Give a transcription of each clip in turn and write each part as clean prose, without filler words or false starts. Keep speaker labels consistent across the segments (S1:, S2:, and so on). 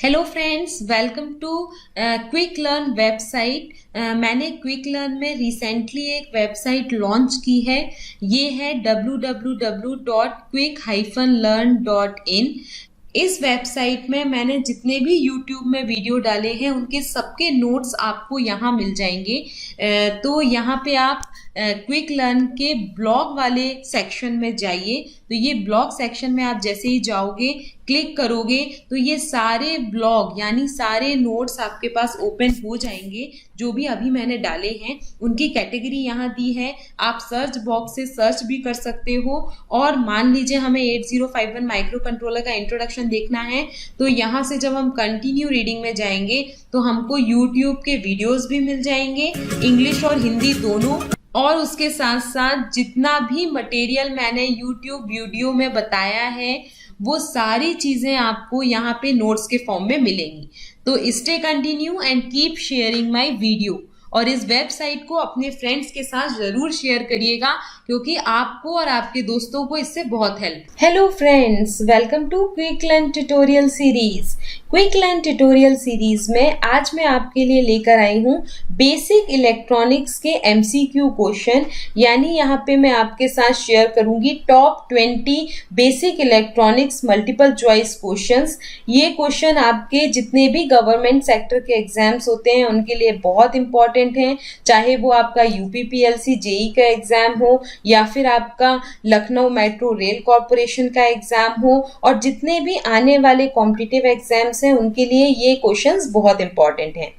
S1: Hello friends, welcome to quick learn website. मैंने quick learn में recently एक website launch की है। ये है www.quick-learn.in। इस वेबसाइट में मैंने जितने भी YouTube में वीडियो डाले हैं उनके सबके नोट्स आपको यहाँ मिल जाएंगे। तो यहाँ पे आप क्विक लर्न के ब्लॉग वाले सेक्शन में जाइए। तो ये ब्लॉग सेक्शन में आप जैसे ही जाओगे, क्लिक करोगे तो ये सारे ब्लॉग यानी सारे नोट्स आपके पास ओपन हो जाएंगे। जो भी अभी मैंने डाले हैं उनकी कैटेगरी यहाँ दी है। आप सर्च बॉक्स से सर्च भी कर सकते हो। और मान लीजिए हमें 8051 माइक्रो कंट्रोलर का इंट्रोडक्शन देखना है तो यहाँ से जब हम कंटिन्यू रीडिंग में जाएंगे तो हमको यूट्यूब के वीडियोस भी मिल जाएंगे, इंग्लिश और हिंदी दोनों। और उसके साथ साथ जितना भी मटेरियल मैंने यूट्यूब वीडियो में बताया है वो सारी चीजें आपको यहाँ पे नोट्स के फॉर्म में मिलेंगी। तो stay continue and keep sharing my video. और इस वेबसाइट को अपने फ्रेंड्स के साथ जरूर शेयर करिएगा क्योंकि आपको और आपके दोस्तों को इससे बहुत help. Hello friends, welcome to quick learn tutorial series. Quick learn tutorial series में आज मैं आपके लिए लेकर आई हूँ बेसिक इलेक्ट्रॉनिक्स के MCQ क्वेश्चन। यानी यहाँ पे मैं आपके साथ शेयर करूंगी top 20 basic electronics multiple choice questions. ये क्वेश्चन आपके जितने भी गवर्नमेंट सेक्टर के एग्जाम्स होते हैं उनके लिए बहुत इंपॉर्टेंट हैं। चाहे वो आपका UPPLC JEE का एग्जाम हो या फिर आपका लखनऊ मेट्रो रेल कॉर्पोरेशन का एग्जाम हो, और जितने भी आने वाले कॉम्पिटिटिव एग्जाम्स हैं उनके लिए ये क्वेश्चंस बहुत इंपॉर्टेंट हैं।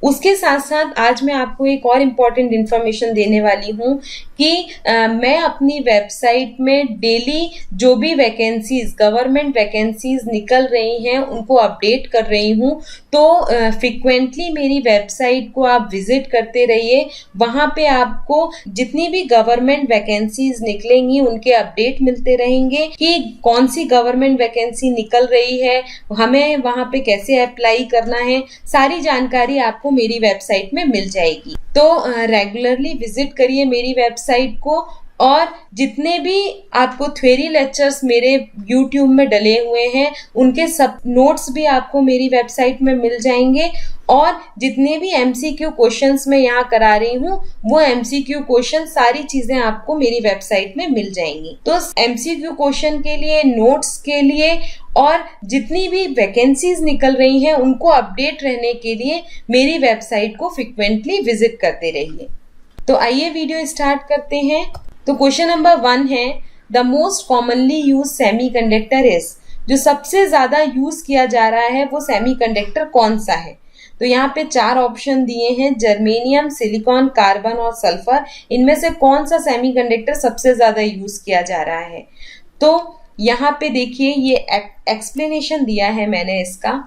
S1: उसके साथ साथ आज मैं आपको एक और इम्पॉर्टेंट इन्फॉर्मेशन देने वाली हूँ कि मैं अपनी वेबसाइट में डेली जो भी वैकेंसीज गवर्नमेंट वैकेंसीज निकल रही हैं उनको अपडेट कर रही हूँ। तो फ्रिक्वेंटली मेरी वेबसाइट को आप विजिट करते रहिए। वहाँ पे आपको जितनी भी गवर्नमेंट वैकेंसीज निकलेंगी उनके अपडेट मिलते रहेंगे कि कौन सी गवर्नमेंट वैकेंसी निकल रही है, हमें वहाँ पे कैसे अप्लाई करना है, सारी जानकारी आपको मेरी वेबसाइट में मिल जाएगी। तो रेगुलरली विजिट करिए मेरी वेबसाइट को। और जितने भी आपको थ्योरी लेक्चर्स मेरे YouTube में डले हुए हैं उनके सब नोट्स भी आपको मेरी वेबसाइट में मिल जाएंगे। और जितने भी MCQ क्वेश्चंस मैं यहाँ करा रही हूँ वो MCQ क्वेश्चन सारी चीजें आपको मेरी वेबसाइट में मिल जाएंगी। तो MCQ क्वेश्चन के लिए, नोट्स के लिए और जितनी भी वैकेंसीज निकल रही हैं उनको अपडेट रहने के लिए मेरी वेबसाइट को फ्रिक्वेंटली विजिट करते रहिए। तो आइए वीडियो स्टार्ट करते हैं। तो क्वेश्चन नंबर 1 है, the most commonly use semiconductor is. जो सबसे ज्यादा यूज किया जा रहा है वो सेमीकंडक्टर कौन सा है? तो यहाँ पे 4 ऑप्शन दिए हैं, जर्मेनियम, सिलिकॉन, कार्बन और सल्फर। इनमें से कौन सा सेमीकंडक्टर सबसे ज्यादा यूज किया जा रहा है? तो यहाँ पे देखिए ये एक्सप्लेनेशन दिया है मैंने इसका।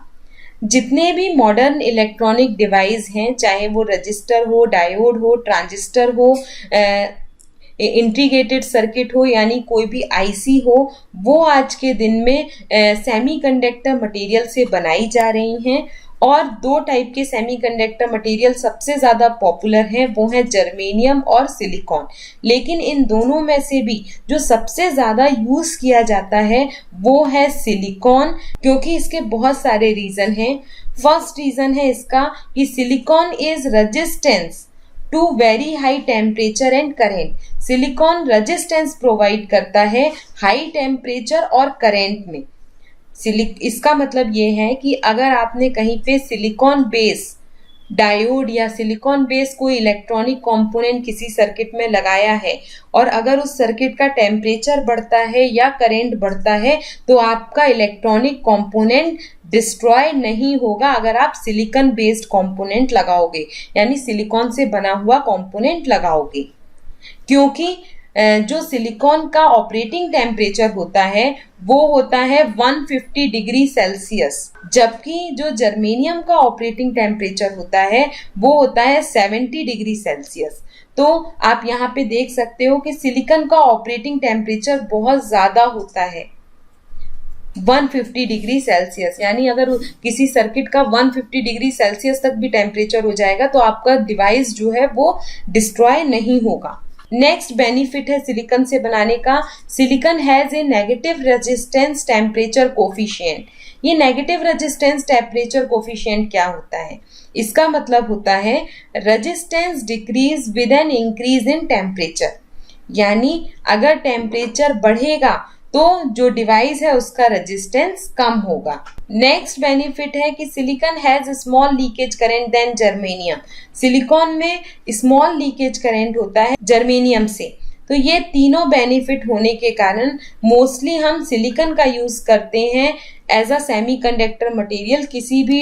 S1: जितने भी मॉडर्न इलेक्ट्रॉनिक डिवाइस हैं, चाहे वो रजिस्टर हो, डायोड हो, ट्रांजिस्टर हो, इंटीग्रेटेड सर्किट हो यानी कोई भी IC हो, वो आज के दिन में सेमीकंडक्टर मटेरियल से बनाई जा रही हैं। और 2 टाइप के सेमीकंडक्टर मटेरियल सबसे ज़्यादा पॉपुलर हैं, वो है जर्मेनियम और सिलिकॉन। लेकिन इन दोनों में से भी जो सबसे ज़्यादा यूज़ किया जाता है वो है सिलिकॉन, क्योंकि इसके बहुत सारे रीज़न हैं। फर्स्ट रीज़न है इसका कि silicon is resistance to very high temperature and current. Silicon resistance provide करता है हाई टेम्परेचर और करेंट में। इसका मतलब ये है कि अगर आपने कहीं पे सिलिकॉन बेस डायोड या सिलिकॉन बेस कोई इलेक्ट्रॉनिक कंपोनेंट किसी सर्किट में लगाया है और अगर उस सर्किट का टेम्परेचर बढ़ता है या करंट बढ़ता है तो आपका इलेक्ट्रॉनिक कंपोनेंट डिस्ट्रॉय नहीं होगा अगर आप सिलिकॉन बेस्ड कंपोनेंट लगाओगे, यानी सिलिकॉन से बना हुआ कंपोनेंट लगाओगे। क्योंकि जो सिलिकॉन का ऑपरेटिंग टेम्परेचर होता है वो होता है 150 डिग्री सेल्सियस, जबकि जो जर्मेनियम का ऑपरेटिंग टेम्परेचर होता है वो होता है 70 डिग्री सेल्सियस। तो आप यहाँ पे देख सकते हो कि सिलिकॉन का ऑपरेटिंग टेम्परेचर बहुत ज़्यादा होता है, 150 डिग्री सेल्सियस। यानी अगर किसी सर्किट का 150 डिग्री सेल्सियस तक भी टेम्परेचर हो जाएगा तो आपका डिवाइस जो है वो डिस्ट्रॉय नहीं होगा। नेक्स्ट बेनिफिट है सिलिकॉन से बनाने का, silicon has a negative resistance temperature coefficient. ये नेगेटिव रेजिस्टेंस टेम्परेचर कोफिशिएंट क्या होता है? इसका मतलब होता है resistance decrease with an increase in temperature, यानी अगर टेम्परेचर बढ़ेगा तो जो डिवाइस है उसका रेजिस्टेंस कम होगा। नेक्स्ट बेनिफिट है कि silicon has small leakage current than germanium. Silicon में स्मॉल लीकेज करंट होता है जर्मेनियम से। तो ये तीनों बेनिफिट होने के कारण मोस्टली हम सिलिकॉन का यूज करते हैं एज अ सेमीकंडक्टर मटेरियल किसी भी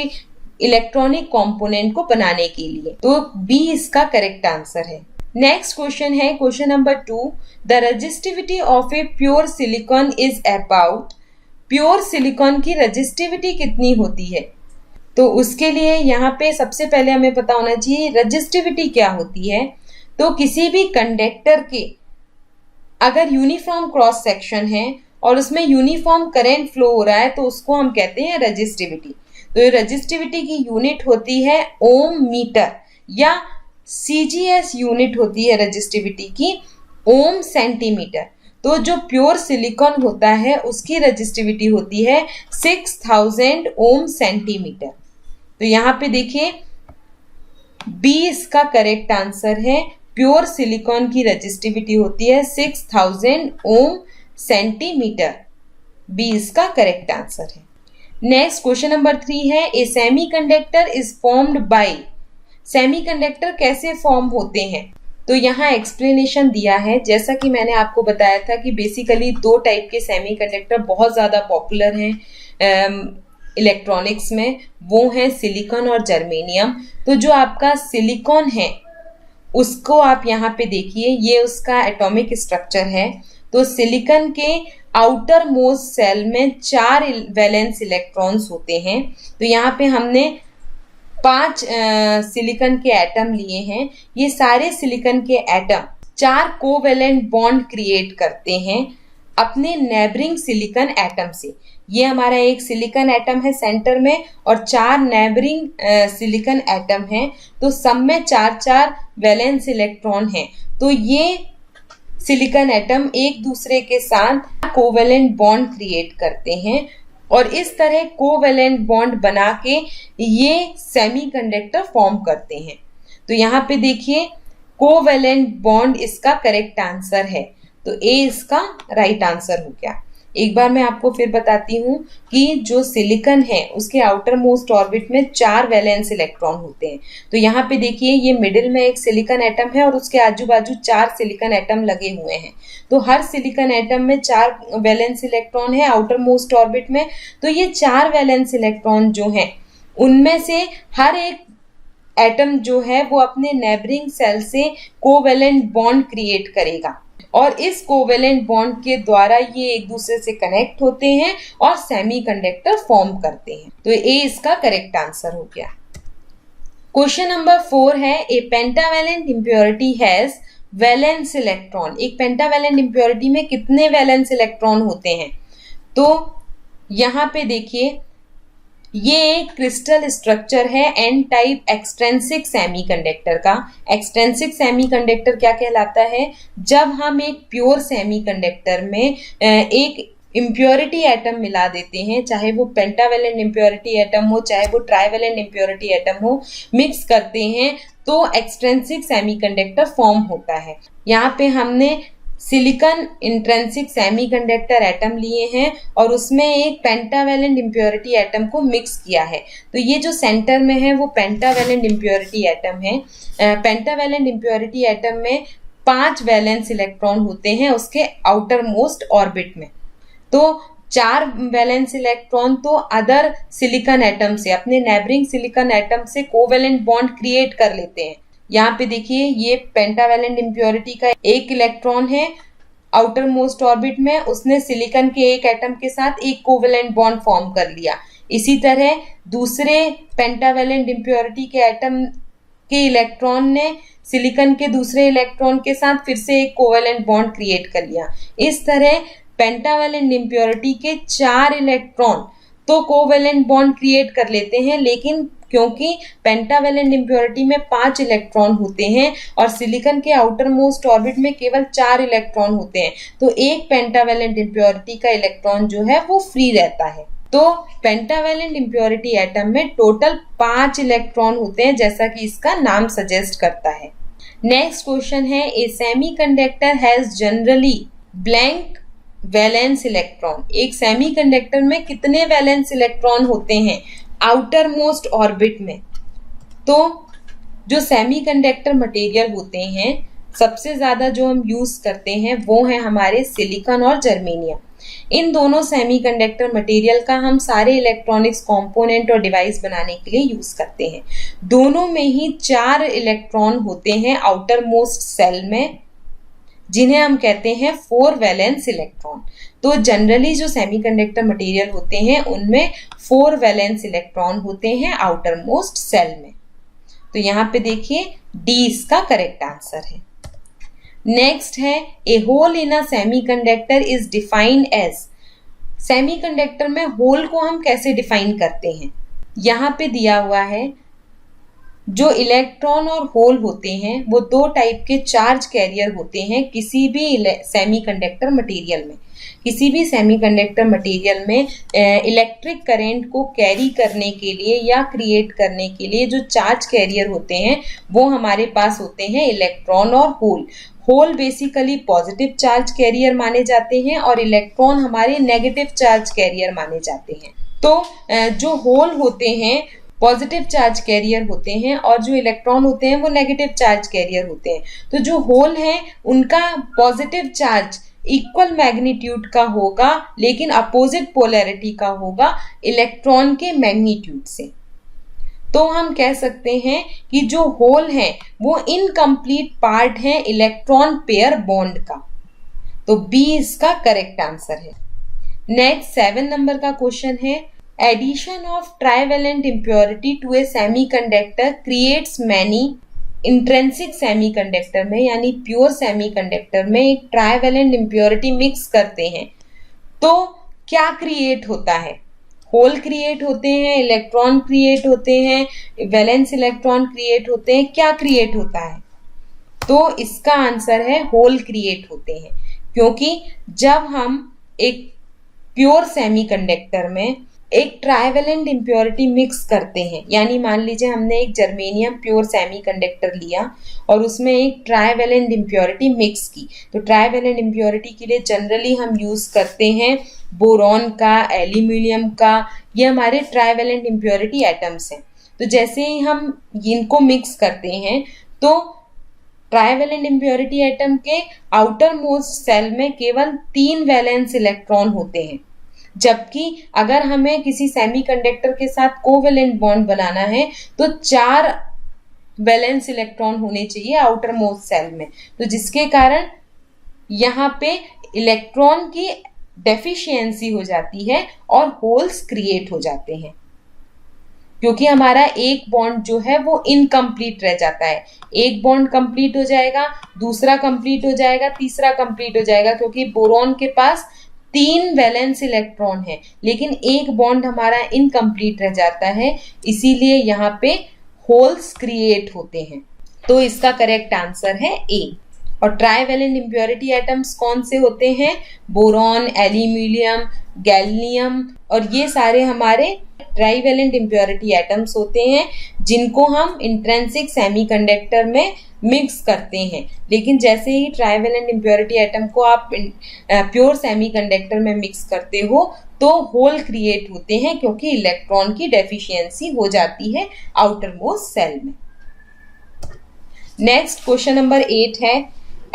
S1: इलेक्ट्रॉनिक कंपोनेंट को बनाने के लिए। तो बी इसका करेक्ट आंसर है। नेक्स्ट क्वेश्चन है question number 2, the resistivity of a pure silicon is about. Pure silicon की रेजिस्टिविटी कितनी होती है? तो उसके लिए यहाँ पे सबसे पहले हमें पता होना चाहिए रेजिस्टिविटी क्या होती है। तो किसी भी कंडक्टर के अगर यूनिफॉर्म क्रॉस सेक्शन है और उसमें यूनिफॉर्म करंट फ्लो हो रहा है तो उसको हम कहते हैं रेजिस्टिविटी। तो ये रेजिस्टिविटी की यूनिट होती है ओम मीटर, या सीजीएस यूनिट होती है रेजिस्टिविटी की ओम सेंटीमीटर। तो जो प्योर सिलिकॉन होता है उसकी रेजिस्टिविटी होती है 6000 ओम सेंटीमीटर। तो यहाँ पे देखिए बी इसका करेक्ट आंसर है। प्योर सिलिकॉन की रेजिस्टिविटी होती है 6000 ओम सेंटीमीटर। बी इसका करेक्ट आंसर है। नेक्स्ट क्वेश्चन नंबर 3 है a semiconductor is formed by. Semiconductor कैसे फॉर्म होते हैं? तो यहाँ एक्सप्लेनेशन दिया है। जैसा कि मैंने आपको बताया था कि बेसिकली 2 टाइप के सेमीकंडक्टर बहुत ज़्यादा पॉपुलर हैं इलेक्ट्रॉनिक्स में, वो हैं सिलिकॉन और जर्मेनियम। तो जो आपका सिलिकॉन है उसको आप यहाँ पे देखिए, ये उसका एटॉमिक स्ट्रक्चर है। तो सिलिकॉन के आउटर मोस्ट सेल में 4 वैलेंस इलेक्ट्रॉन्स होते हैं। तो यहाँ पे हमने 5 सिलिकॉन के एटम लिए हैं। ये सारे सिलिकॉन के एटम 4 कोवेलेंट बॉन्ड क्रिएट करते हैं अपने नेबरिंग सिलिकॉन एटम से। ये हमारा एक सिलिकॉन एटम है सेंटर में और 4 नेबरिंग सिलिकॉन एटम हैं। तो सब में 4-4 वैलेंस इलेक्ट्रॉन हैं। तो ये सिलिकॉन एटम एक दूसरे के साथ कोवेलेंट बॉन्ड क्रिएट करते हैं और इस तरह कोवेलेंट बॉन्ड बना के ये सेमीकंडक्टर फॉर्म करते हैं। तो यहाँ पे देखिए कोवेलेंट बॉन्ड इसका करेक्ट आंसर है। तो ए इसका राइट आंसर हो गया। एक बार मैं आपको फिर बताती हूँ कि जो सिलिकॉन है उसके आउटर मोस्ट ऑर्बिट में 4 वैलेंस इलेक्ट्रॉन होते हैं। तो यहाँ पे देखिए ये मिडिल में एक सिलिकॉन एटम है और उसके आजू बाजू 4 सिलिकॉन एटम लगे हुए हैं। तो हर सिलिकॉन एटम में 4 वैलेंस इलेक्ट्रॉन है आउटर मोस्ट ऑर्बिट में। तो ये 4 वैलेंस इलेक्ट्रॉन जो हैं उनमें से हर एक एटम जो है वो अपने नेबरिंग सेल से कोवेलेंट बॉन्ड क्रिएट करेगा और इस कोवेलेंट बॉन्ड के द्वारा ये एक दूसरे से कनेक्ट होते हैं और सेमीकंडक्टर फॉर्म करते हैं। तो ए इसका करेक्ट आंसर हो गया। क्वेश्चन नंबर 4 है a pentavalent impurity has valence electron. एक पेंटावैलेंट इम्प्योरिटी में कितने वैलेंस इलेक्ट्रॉन होते हैं? तो यहाँ पे देखिए ये एक क्रिस्टल स्ट्रक्चर है एन टाइप एक्सट्रेंसिक सेमीकंडक्टर का। एक्सट्रेंसिक सेमीकंडक्टर क्या कहलाता है? जब हम एक प्योर सेमीकंडक्टर में एक इम्प्योरिटी एटम मिला देते हैं, चाहे वो पेंटावैलेंट इम्प्योरिटी एटम हो चाहे वो ट्राइवैलेंट इम्प्योरिटी एटम हो, मिक्स करते हैं तो एक्सट्रेंसिक सेमीकंडक्टर फॉर्म होता है। यहाँ पे हमने सिलिकॉन इंट्रिंसिक सेमीकंडक्टर एटम लिए हैं और उसमें एक पेंटावैलेंट इम्प्योरिटी एटम को मिक्स किया है। तो ये जो सेंटर में है वो पेंटावैलेंट इम्प्योरिटी एटम है। पेंटावैलेंट इम्प्योरिटी एटम में 5 वैलेंस इलेक्ट्रॉन होते हैं उसके आउटर मोस्ट ऑर्बिट में। तो 4 वैलेंस इलेक्ट्रॉन तो अदर सिलिकॉन एटम से, अपने नेबरिंग सिलिकॉन एटम से कोवेलेंट बॉन्ड क्रिएट कर लेते हैं। यहाँ पे देखिए ये पेंटावैलेंट इम्प्योरिटी का एक इलेक्ट्रॉन है आउटर मोस्ट ऑर्बिट में, उसने सिलिकॉन के एक एटम के साथ एक कोवेलेंट बॉन्ड फॉर्म कर लिया। इसी तरह दूसरे पेंटावैलेंट इम्प्योरिटी के एटम के इलेक्ट्रॉन ने सिलिकॉन के दूसरे इलेक्ट्रॉन के साथ फिर से एक कोवेलेंट बॉन्ड क्रिएट कर लिया। इस तरह पेंटावैलेंट इम्प्योरिटी के 4 इलेक्ट्रॉन तो कोवेलेंट बॉन्ड क्रिएट कर लेते हैं, लेकिन क्योंकि पेंटावैलेंट इम्प्योरिटी में 5 इलेक्ट्रॉन होते हैं और सिलिकॉन के आउटर मोस्ट ऑर्बिट में केवल 4 इलेक्ट्रॉन होते हैं, तो एक पेंटावैलेंट इम्प्योरिटी का इलेक्ट्रॉन जो है वो फ्री रहता है। तो पेंटावेलेंट इम्प्योरिटी एटम में टोटल 5 इलेक्ट्रॉन होते हैं, जैसा कि इसका नाम सजेस्ट करता है। नेक्स्ट क्वेश्चन है, a semiconductor has generally blank valence electron. एक सेमीकंडक्टर में कितने वैलेंस इलेक्ट्रॉन होते हैं आउटर मोस्ट ऑर्बिट में? तो जो सेमीकंडक्टर मटेरियल होते हैं, सबसे ज्यादा जो हम यूज करते हैं वो है हमारे सिलिकॉन और जर्मेनियम। इन दोनों सेमीकंडक्टर मटेरियल का हम सारे इलेक्ट्रॉनिक्स कंपोनेंट और डिवाइस बनाने के लिए यूज करते हैं। दोनों में ही 4 इलेक्ट्रॉन होते हैं आउटर मोस्ट सेल में, जिन्हें हम कहते हैं 4 वैलेंस इलेक्ट्रॉन। तो जनरली जो सेमीकंडक्टर मटेरियल होते हैं उनमें 4 वैलेंस इलेक्ट्रॉन होते हैं आउटर मोस्ट सेल में। तो यहाँ पे देखिए डी इसका करेक्ट आंसर है। नेक्स्ट है, a hole in a semiconductor is defined as. Semiconductor में होल को हम कैसे डिफाइन करते हैं? यहाँ पे दिया हुआ है, जो इलेक्ट्रॉन और होल होते हैं वो 2 टाइप के चार्ज कैरियर होते हैं किसी भी सेमीकंडक्टर मटेरियल में। किसी भी सेमीकंडक्टर मटेरियल में इलेक्ट्रिक करंट को कैरी करने के लिए या क्रिएट करने के लिए जो चार्ज कैरियर होते हैं वो हमारे पास होते हैं इलेक्ट्रॉन और hole. Hole basically positive charge carrier माने जाते हैं और इलेक्ट्रॉन हमारे नेगेटिव चार्ज कैरियर माने जाते हैं। तो जो होल होते हैं पॉजिटिव चार्ज कैरियर होते हैं और जो इलेक्ट्रॉन होते हैं वो नेगेटिव चार्ज कैरियर होते हैं। तो जो होल है उनका पॉजिटिव चार्ज इक्वल मैग्नीट्यूड का होगा, लेकिन अपोजिट पोलैरिटी का होगा इलेक्ट्रॉन के मैग्नीट्यूड से। तो हम कह सकते हैं कि जो होल है वो इनकम्प्लीट पार्ट है इलेक्ट्रॉन पेयर बॉन्ड का। तो बी इसका करेक्ट आंसर है। नेक्स्ट 7 नंबर का क्वेश्चन है, addition of trivalent impurity to a semiconductor creates many. Intrinsic semiconductor में यानी प्योर सेमीकंडक्टर में एक ट्राइवेलेंट इम्प्योरिटी मिक्स करते हैं तो क्या क्रिएट होता है? होल क्रिएट होते हैं, इलेक्ट्रॉन क्रिएट होते हैं, वैलेंस इलेक्ट्रॉन क्रिएट होते हैं, क्या क्रिएट होता है? तो इसका आंसर है होल क्रिएट होते हैं, क्योंकि जब हम एक प्योर सेमीकंडक्टर में एक ट्राइवेलेंट इम्प्योरिटी मिक्स करते हैं, यानी मान लीजिए हमने एक जर्मेनियम प्योर सेमीकंडक्टर लिया और उसमें एक ट्राइवेलेंट इम्प्योरिटी मिक्स की, तो ट्राइवेलेंट इम्प्योरिटी के लिए जनरली हम यूज करते हैं बोरॉन का, एल्यूमिनियम का। ये हमारे ट्राइवेलेंट इम्प्योरिटी एटम्स हैं। तो जैसे ही हम इनको मिक्स करते हैं तो ट्राइवेलेंट इम्प्योरिटी एटम के आउटर मोस्ट सेल में केवल 3 वैलेंस इलेक्ट्रॉन होते हैं, जबकि अगर हमें किसी सेमीकंडक्टर के साथ कोवेलेंट बॉन्ड बनाना है तो 4 वैलेंस इलेक्ट्रॉन होने चाहिए आउटर मोस्ट सेल में। तो जिसके कारण यहाँ पे इलेक्ट्रॉन की डेफिशिएंसी हो जाती है और होल्स क्रिएट हो जाते हैं, क्योंकि हमारा एक बॉन्ड जो है वो इनकम्प्लीट रह जाता है। एक बॉन्ड कंप्लीट हो जाएगा, दूसरा कंप्लीट हो जाएगा, तीसरा कंप्लीट हो जाएगा, क्योंकि बोरॉन के पास 3 वैलेंस इलेक्ट्रॉन है लेकिन एक बॉन्ड हमारा इनकम्प्लीट रह जाता है, इसीलिए यहाँ पे होल्स क्रिएट होते हैं। तो इसका करेक्ट आंसर है ए। और ट्राइवेलेंट इम्प्योरिटी एटम्स कौन से होते हैं? बोरॉन, एल्यूमिनियम, गैलियम, और ये सारे हमारे ट्राइवेलेंट इम्प्योरिटी एटम्स होते हैं जिनको हम इंट्रिंसिक सेमीकंडक्टर में मिक्स करते हैं। लेकिन जैसे ही ट्राइवेलेंट इम्प्योरिटी एटम को आप प्योर सेमीकंडक्टर में मिक्स करते हो तो होल क्रिएट होते हैं, क्योंकि इलेक्ट्रॉन की डेफिशिएंसी हो जाती है आउटर मोस्ट सेल में। नेक्स्ट क्वेश्चन नंबर 8 है,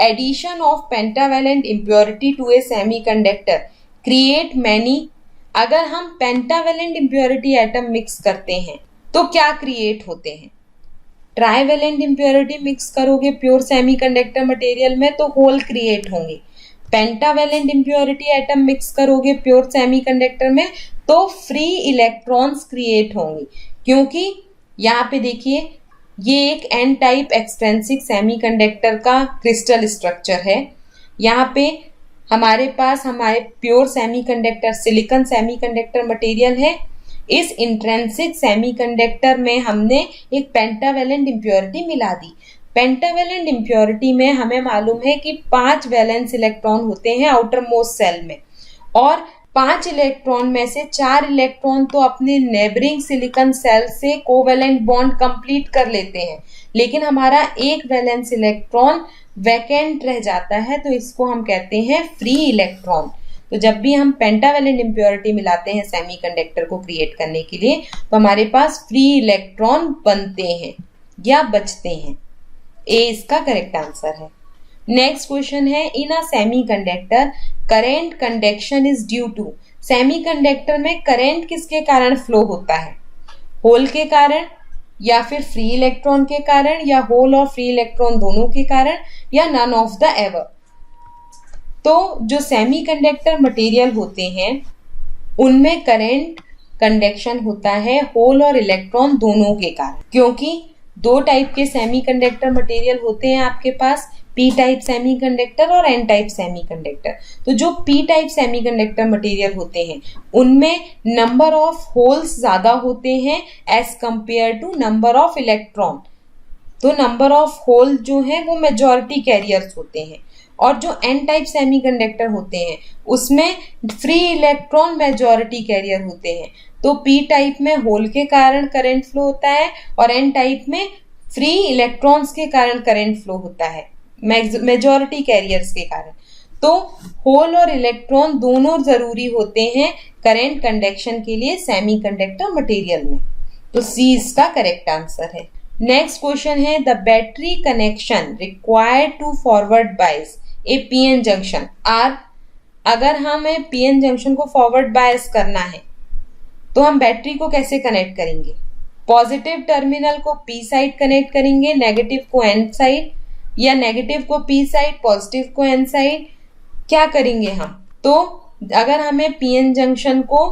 S1: addition of pentavalent impurity to a semiconductor create many. अगर हम पेंटावेलेंट इम्प्योरिटी एटम मिक्स करते हैं तो क्या क्रिएट होते हैं? ट्राइवेलेंट इम्प्योरिटी मिक्स करोगे प्योर सेमीकंडक्टर मटेरियल में तो होल क्रिएट होंगे। पेंटावेलेंट इम्प्योरिटी एटम मिक्स करोगे प्योर सेमीकंडक्टर में तो फ्री इलेक्ट्रॉन्स क्रिएट होंगे, क्योंकि यहाँ पे देखिए ये एक एन टाइप एक्सट्रिंसिक सेमीकंडक्टर का क्रिस्टल स्ट्रक्चर है। यहाँ पे हमारे पास हमारे pure semiconductor silicon semiconductor material है। इस इंट्रिंसिक सेमीकंडक्टर में हमने एक पेंटावेलेंट इम्प्योरिटी मिला दी। पेंटावेलेंट इम्प्योरिटी में हमें मालूम है कि 5 वैलेंस इलेक्ट्रॉन होते हैं आउटर मोस्ट सेल में, और 5 इलेक्ट्रॉन में से 4 इलेक्ट्रॉन तो अपने नेबरिंग सिलिकॉन सेल से कोवेलेंट बॉन्ड कंप्लीट कर लेते हैं, लेकिन हमारा एक वैलेंस इलेक्ट्रॉन वैकेंट रह जाता है, तो इसको हम कहते हैं फ्री इलेक्ट्रॉन। तो जब भी हम पेंटावेलेंट इम्प्योरिटी मिलाते हैं सेमीकंडक्टर को क्रिएट करने के लिए, तो हमारे पास फ्री इलेक्ट्रॉन बनते हैं या बचते हैं। ए इसका करेक्ट आंसर है। नेक्स्ट क्वेश्चन है, in a semiconductor current conduction is due to. Semiconductor में करंट किसके कारण फ्लो होता है? होल के कारण, या फिर फ्री इलेक्ट्रॉन के कारण, या होल और फ्री इलेक्ट्रॉन दोनों के कारण, या नन ऑफ द एवर। तो जो सेमीकंडक्टर मटेरियल होते हैं उनमें करंट कंडक्शन होता है होल और इलेक्ट्रॉन दोनों के कारण, क्योंकि दो टाइप के सेमीकंडक्टर मटेरियल होते हैं आपके पास, पी टाइप सेमीकंडक्टर और एन टाइप सेमीकंडक्टर। तो जो पी टाइप सेमीकंडक्टर मटेरियल होते हैं उनमें नंबर ऑफ होल्स ज्यादा होते हैं as compare to number of electron. तो नंबर ऑफ होल जो है वो मेजॉरिटी कैरियर्स होते हैं, और जो एन टाइप सेमीकंडक्टर होते हैं उसमें फ्री इलेक्ट्रॉन मेजॉरिटी कैरियर होते हैं। तो पी टाइप में होल के कारण करंट फ्लो होता है और एन टाइप में फ्री इलेक्ट्रॉन्स के कारण करंट फ्लो होता है, मेजॉरिटी कैरियर्स के कारण। तो होल और इलेक्ट्रॉन दोनों जरूरी होते हैं करंट कंडक्शन के लिए सेमीकंडक्टर मटेरियल में। तो सी इसका करेक्ट आंसर है। नेक्स्ट क्वेश्चन है, the battery connection required to forward bias a PN junction are. अगर हमें पीएन जंक्शन को फॉरवर्ड बायस करना है तो हम बैटरी को कैसे कनेक्ट करेंगे? पॉजिटिव टर्मिनल को पी साइड कनेक्ट करेंगे, नेगेटिव को एन साइड, या नेगेटिव को पी साइड, पॉजिटिव को एन साइड, क्या करेंगे हम? तो अगर हमें पीएन जंक्शन को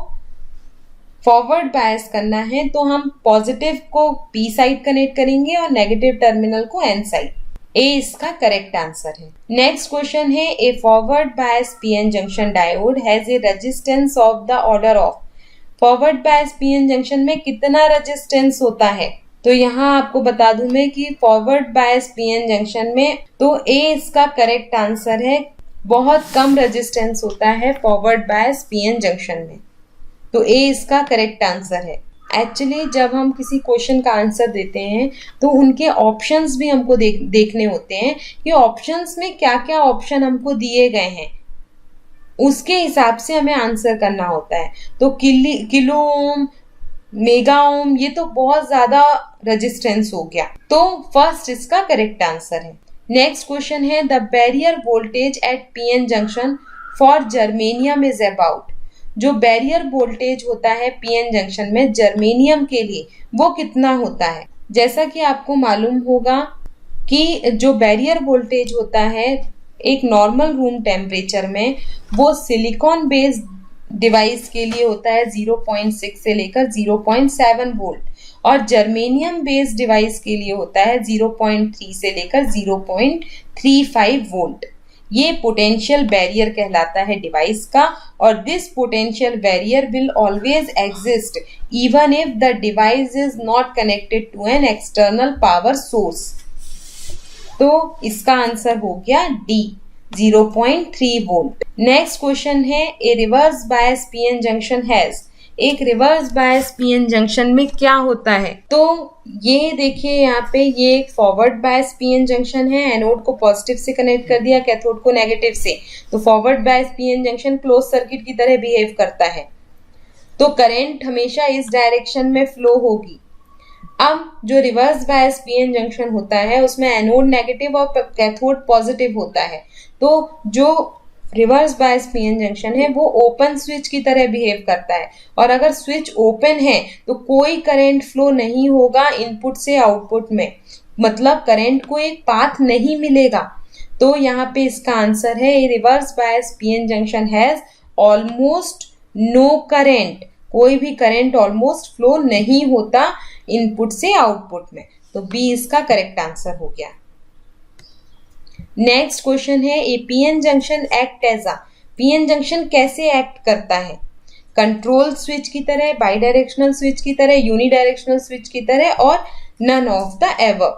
S1: फॉरवर्ड बायस करना है तो हम पॉजिटिव को पी साइड कनेक्ट करेंगे और नेगेटिव टर्मिनल को एन साइड। ए इसका करेक्ट आंसर है। नेक्स्ट क्वेश्चन है, a forward bias PN junction diode has a resistance of the order of. Forward bias PN junction में कितना रेजिस्टेंस होता है? तो यहाँ आपको बता दूं मैं कि फॉरवर्ड बायस पीएन जंक्शन में तो ए इसका करेक्ट आंसर है, बहुत कम रेजिस्टेंस होता है फॉरवर्ड बायस पीएन जंक्शन में। तो ए इसका करेक्ट आंसर है। एक्चुअली जब हम किसी क्वेश्चन का आंसर देते हैं तो उनके ऑप्शंस भी हमको देखने होते हैं कि ऑप्शंस में क्या क्या ऑप्शन हमको दिए गए हैं, उसके हिसाब से हमें आंसर करना होता है। तो किलो ओम, मेगा ओम, ये तो बहुत ज्यादा रेजिस्टेंस हो गया, तो फर्स्ट इसका करेक्ट आंसर है। नेक्स्ट क्वेश्चन है, the barrier voltage at PN junction for germanium is about. जो बैरियर वोल्टेज होता है पीएन जंक्शन में जर्मेनियम के लिए वो कितना होता है? जैसा कि आपको मालूम होगा कि जो बैरियर वोल्टेज होता है एक नॉर्मल रूम टेम्परेचर में वो सिलिकॉन बेस्ड डिवाइस के लिए होता है 0.6 से लेकर 0.7 वोल्ट, और जर्मेनियम बेस्ड डिवाइस के लिए होता है 0.3 से लेकर 0.35 वोल्ट। ये पोटेंशियल बैरियर कहलाता है डिवाइस का, और this potential barrier will always exist even if the device is not connected to an external power source. तो इसका आंसर हो गया डी, 0.3 वोल्ट। नेक्स्ट क्वेश्चन है, a reverse bias PN junction has. एक रिवर्स बायस पीएन जंक्शन में क्या होता है? तो ये देखिए यहाँ पे ये एक फॉरवर्ड बायस पीएन जंक्शन है, एनोड को पॉजिटिव से कनेक्ट कर दिया, कैथोड को नेगेटिव से। तो forward bias PN junction close circuit की तरह बिहेव करता है, तो करंट हमेशा इस डायरेक्शन में फ्लो होगी। अब जो रिवर्स बायस पीएन जंक्शन होता है उसमें एनोड नेगेटिव और कैथोड पॉजिटिव होता है। तो जो रिवर्स बायस पीएन जंक्शन है वो ओपन स्विच की तरह बिहेव करता है, और अगर स्विच ओपन है तो कोई करंट फ्लो नहीं होगा इनपुट से आउटपुट में, मतलब करंट को एक पाथ नहीं मिलेगा। तो यहाँ पे इसका आंसर है reverse bias PN junction has almost no current. कोई भी करंट ऑलमोस्ट फ्लो नहीं होता इनपुट से आउटपुट में। तो बी इसका करेक्ट आंसर हो गया। नेक्स्ट क्वेश्चन है, a PN junction act as a. PN junction कैसे एक्ट करता है? कंट्रोल स्विच की तरह, बाई डायरेक्शनल स्विच की तरह, यूनिडायरेक्शनल स्विच की तरह, और नन ऑफ द एवर।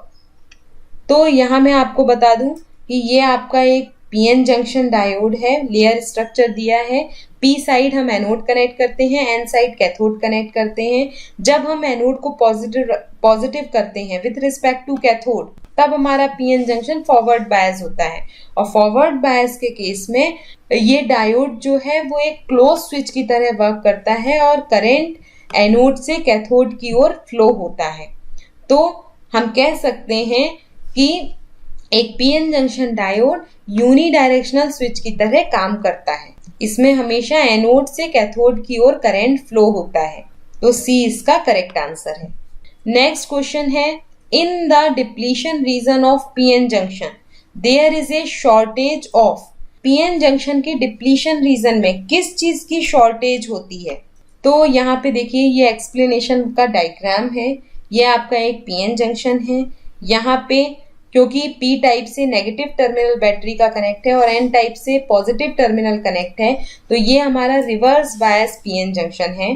S1: तो यहाँ मैं आपको बता दूं कि ये आपका एक पीएन जंक्शन डायोड है, लेयर स्ट्रक्चर दिया है। पी साइड हम एनोड कनेक्ट करते हैं, एन साइड कैथोड कनेक्ट करते हैं। जब हम एनोड को पॉजिटिव करते हैं विथ रिस्पेक्ट टू कैथोड, तब हमारा पीएन जंक्शन फॉरवर्ड बायस होता है। और फॉरवर्ड बायस के केस में ये डायोड जो है वो एक क्लोज स्विच की तरह वर्क करता है और करंट एनोड से कैथोड की ओर फ्लो होता है। तो हम कह सकते हैं कि एक PN junction diode unidirectional switch की तरह काम करता है। इसमें हमेशा एनोड से कैथोड की ओर करंट फ्लो होता है। तो सी इसका करेक्ट आंसर है। नेक्स्ट क्वेश्चन है, in the depletion region of PN junction there is a shortage of. PN junction के डिप्लीशन रीजन में किस चीज की शॉर्टेज होती है? तो यहाँ पे देखिए ये एक्सप्लेनेशन का डायग्राम है। ये आपका एक पीएन जंक्शन है। यहाँ पे क्योंकि पी टाइप से नेगेटिव टर्मिनल बैटरी का कनेक्ट है और एन टाइप से पॉजिटिव टर्मिनल कनेक्ट है, तो ये हमारा रिवर्स बायस पीएन जंक्शन है।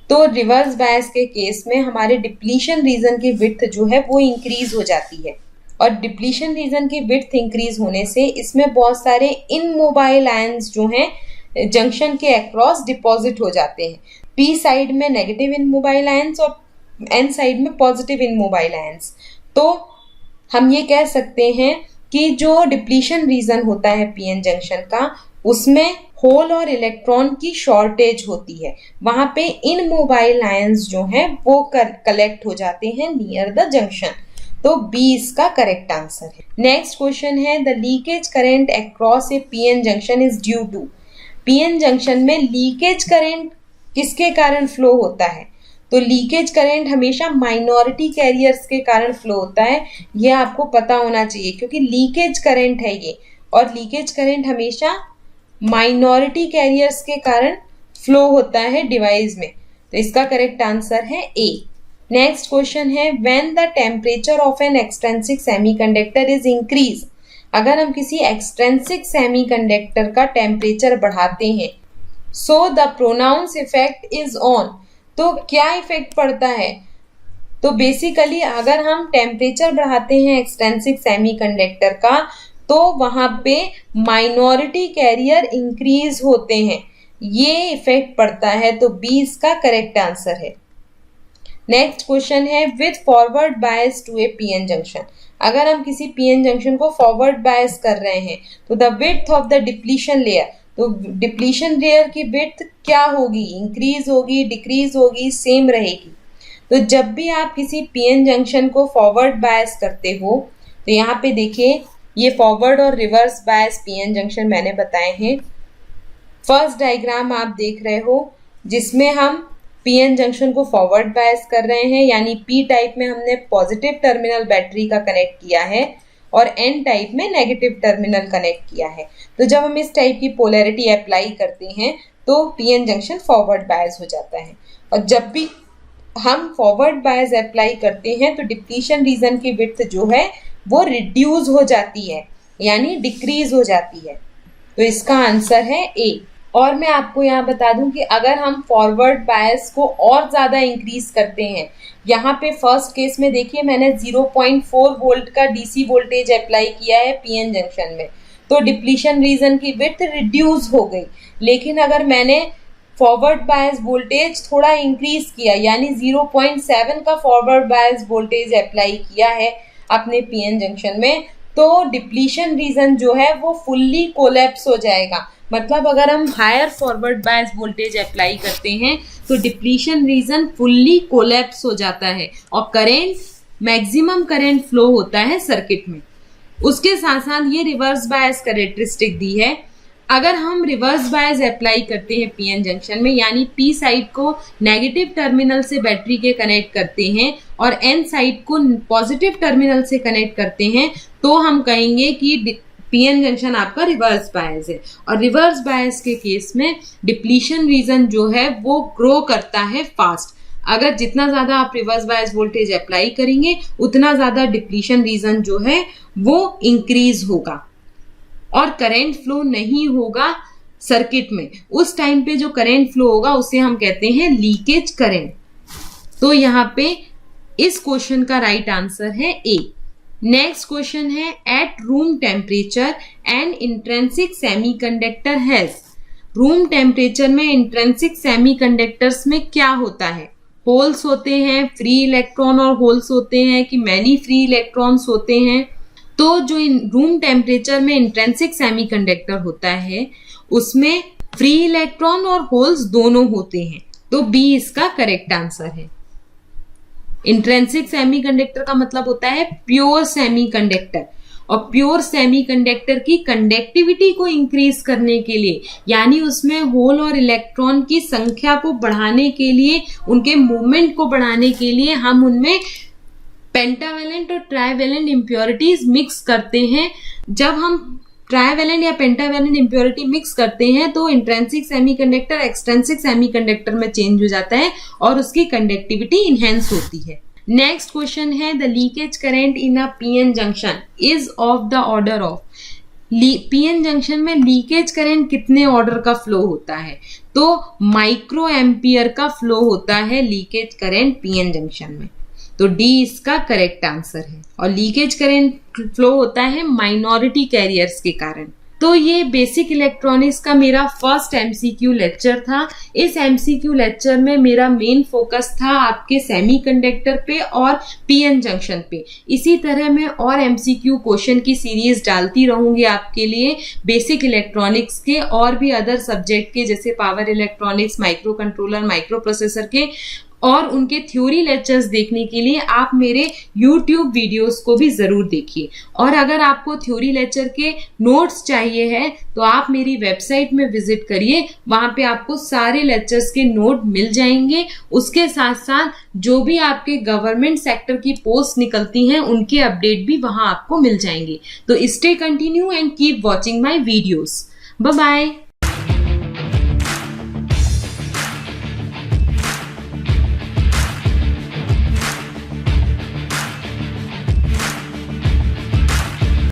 S1: तो रिवर्स बायस के केस में हमारे डिप्लीशन रीजन की विड्थ जो है वो इंक्रीज हो जाती है। और डिप्लीशन रीजन की विड्थ इंक्रीज होने से इसमें बहुत सारे इनमोबाइल आयंस जो हैं जंक्शन के अक्रॉस डिपॉजिट हो जाते हैं। पी साइड में नेगेटिव इनमोबाइल आयंस और एन साइड में पॉजिटिव इनमोबाइल आयंस। तो हम ये कह सकते हैं कि जो डिप्लीशन रीजन होता है पीएन जंक्शन का, उसमें होल और इलेक्ट्रॉन की शॉर्टेज होती है। वहां पे इनमोबाइल आयंस जो हैं वो कलेक्ट हो जाते हैं नियर द जंक्शन। तो बी इसका करेक्ट आंसर है। नेक्स्ट क्वेश्चन है, the leakage current across a PN junction is due to. PN junction में लीकेज करंट किसके कारण फ्लो होता है? तो लीकेज करंट हमेशा माइनॉरिटी कैरियर्स के कारण फ्लो होता है। यह आपको पता होना चाहिए क्योंकि लीकेज करंट है ये, और लीकेज करंट हमेशा माइनॉरिटी कैरियर्स के कारण फ्लो होता है डिवाइस में। तो इसका करेक्ट आंसर है ए। नेक्स्ट क्वेश्चन है, when the temperature of an extrinsic semiconductor is increase. अगर हम किसी एक्सट्रिंसिक सेमीकंडक्टर का टेम्परेचर बढ़ाते हैं, so the pronounce effect is on. तो क्या इफेक्ट पड़ता है? तो बेसिकली अगर हम टेम्परेचर बढ़ाते हैं एक्सट्रिंसिक सेमीकंडक्टर का, तो वहां पे माइनॉरिटी कैरियर इंक्रीज होते हैं, ये इफेक्ट पड़ता है। तो बी इसका करेक्ट आंसर है। नेक्स्ट क्वेश्चन है, with forward bias to a PN junction. अगर हम किसी पीएन जंक्शन को फॉरवर्ड बायस कर रहे हैं तो the width of the depletion layer, तो डिप्लीशन लेयर की विड्थ क्या होगी? इंक्रीज होगी, डिक्रीज होगी, सेम रहेगी। तो जब भी आप किसी पीएन जंक्शन को फॉरवर्ड बायस करते हो, तो यहाँ पे देखिए ये फॉरवर्ड और रिवर्स बायस पीएन जंक्शन मैंने बताए हैं। फर्स्ट डायग्राम आप देख रहे हो जिसमें हम पीएन जंक्शन को फॉरवर्ड बायस कर रहे हैं, यानी पी टाइप में हमने पॉजिटिव टर्मिनल बैटरी का कनेक्ट किया है और एन टाइप में नेगेटिव टर्मिनल कनेक्ट किया है। तो जब हम इस टाइप की पोलैरिटी अप्लाई करते हैं तो पीएन जंक्शन फॉरवर्ड बायस हो जाता है। और जब भी हम फॉरवर्ड बायस अप्लाई करते हैं तो डिप्लीशन रीजन की विड्थ जो है वो रिड्यूस हो जाती है, यानी डिक्रीज हो जाती है। तो इसका आंसर है ए। और मैं आपको यहाँ बता दूं कि अगर हम फॉरवर्ड बायस को और ज़्यादा इंक्रीज करते हैं, यहाँ पे फर्स्ट केस में देखिए मैंने 0.4 वोल्ट का डीसी वोल्टेज अप्लाई किया है पीएन जंक्शन में, तो डिप्लीशन रीजन की विड्थ रिड्यूस हो गई। लेकिन अगर मैंने फॉरवर्ड बायस वोल्टेज थोड़ा इंक्रीज किया, यानी 0.7 का फॉरवर्ड बायस वोल्टेज अप्लाई किया है अपने पीएन जंक्शन में, तो डिप्लीशन रीजन जो है वो फुल्ली कोलैप्स हो जाएगा। मतलब अगर हम higher forward bias voltage apply करते हैं तो डिप्लीशन रीजन फुल्ली कोलैप्स हो जाता है और करंट, मैक्सिमम करंट फ्लो होता है सर्किट में। उसके साथ साथ ये रिवर्स बायस कैरेक्टरिस्टिक दी है। अगर हम रिवर्स बायस अप्लाई करते हैं पीएन जंक्शन में, यानी पी साइड को नेगेटिव टर्मिनल से बैटरी के कनेक्ट करते हैं और एन साइड को पॉजिटिव टर्मिनल से कनेक्ट करते हैं, तो हम कहेंगे कि पीएन जंक्शन आपका रिवर्स बायस है। और रिवर्स बायस के केस में डिप्लीशन रीजन जो है वो ग्रो करता है फास्ट। अगर जितना ज्यादा आप रिवर्स बायस वोल्टेज अप्लाई करेंगे उतना ज्यादा डिप्लीशन रीजन जो है वो इंक्रीज होगा और करंट फ्लो नहीं होगा सर्किट में। उस टाइम पे जो करंट फ्लो होगा उसे हम कहते हैं लीकेज करंट। तो यहाँ पे इस क्वेश्चन का राइट आंसर है ए। नेक्स्ट क्वेश्चन है at room temperature an intrinsic semiconductor has. Room temperature में इंट्रेंसिक सेमीकंडक्टर्स में क्या होता है? होल्स होते हैं, फ्री इलेक्ट्रॉन और होल्स होते हैं कि मैनी फ्री इलेक्ट्रॉन्स होते हैं? तो जो रूम टेम्परेचर में इंट्रेंसिक सेमीकंडक्टर होता है उसमें फ्री इलेक्ट्रॉन और होल्स दोनों होते हैं, तो बी इसका करेक्ट आंसर है। इंट्रेंसिक सेमीकंडक्टर का मतलब होता है प्योर सेमीकंडक्टर, और प्योर सेमीकंडक्टर की कंडक्टिविटी को इंक्रीज करने के लिए, यानी उसमें होल और इलेक्ट्रॉन की संख्या को बढ़ाने के लिए, उनके मूवमेंट को बढ़ाने के लिए हम उनमें पेंटावेलेंट और ट्राइवेलेंट इम्प्योरिटीज मिक्स करते हैं। जब हम ट्राइवेलेंट या पेंटावेलेंट इम्प्योरिटी मिक्स करते हैं तो इंट्रेंसिक सेमीकंडक्टर एक्सट्रिंसिक सेमीकंडक्टर में चेंज हो जाता है और उसकी कंडक्टिविटी इनहेंस होती है। नेक्स्ट क्वेश्चन है the leakage current in a PN junction is of the order of. PN junction में लीकेज करंट कितने ऑर्डर का फ्लो होता है? तो माइक्रो एम्पियर का फ्लो होता है लीकेज करंट पीएन जंक्शन में, तो डी इसका करेक्ट आंसर है। और लीकेज करंट फ्लो होता है माइनॉरिटी कैरियर्स के कारण। तो ये बेसिक इलेक्ट्रॉनिक्स का मेरा फर्स्ट एमसीक्यू लेक्चर था। इस एमसीक्यू लेक्चर में मेरा मेन फोकस था आपके सेमीकंडक्टर पे और पीएन जंक्शन पे। इसी तरह मैं और एमसीक्यू क्वेश्चन की सीरीज डालती रहूंगी आपके लिए बेसिक इलेक्ट्रॉनिक्स के और भी अदर सब्जेक्ट के, जैसे power electronics, micro controller, micro processor के, और उनके थ्योरी लेक्चर्स देखने के लिए आप मेरे YouTube वीडियोस को भी जरूर देखिए। और अगर आपको थ्योरी लेक्चर के नोट्स चाहिए है तो आप मेरी वेबसाइट में विजिट करिए, वहां पे आपको सारे लेक्चर्स के नोट मिल जाएंगे। उसके साथ साथ जो भी आपके गवर्नमेंट सेक्टर की पोस्ट निकलती हैं उनके अपडेट भी वहां आपको मिल जाएंगे। तो stay continue and keep watching my videos. Bye bye.